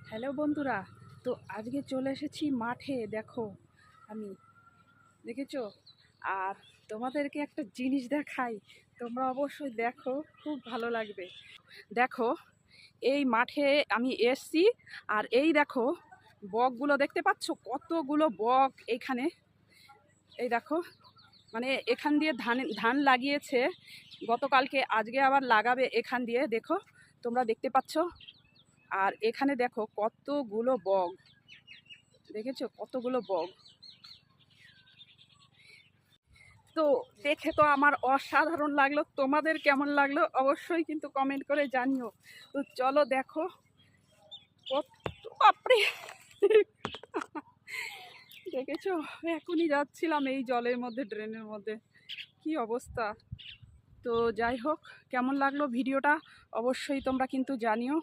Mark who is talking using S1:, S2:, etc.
S1: Hello বন্ধুরা, তো আজকে চলে এসেছি মাঠে। দেখো, আমি দেখেছো। আর তোমাদেরকে একটা জিনিস দেখাই, তোমরা অবশ্যই দেখো, খুব ভালো লাগবে। দেখো, এই মাঠে আমি এসছি, আর এই দেখো বকগুলো দেখতে পাচ্ছ, কতগুলো বক এইখানে। এই দেখো, মানে এখান দিয়ে ধান ধান লাগিয়েছে গতকালকে, আজকে আবার লাগাবে এখান দিয়ে। দেখো, তোমরা দেখতে পাচ্ছ। আর এখানে দেখো কতগুলো বক, দেখেছো কতগুলো বক। তো দেখে তো আমার অসাধারণ লাগলো, তোমাদের কেমন লাগলো অবশ্যই কিন্তু কমেন্ট করে জানিও। তো চলো দেখো, কত, বাপরে, দেখেছো, এখনই যাচ্ছিলাম এই জলের মধ্যে, ড্রেনের মধ্যে, কি অবস্থা। তো যাই হোক, কেমন লাগলো ভিডিওটা অবশ্যই তোমরা কিন্তু জানিও।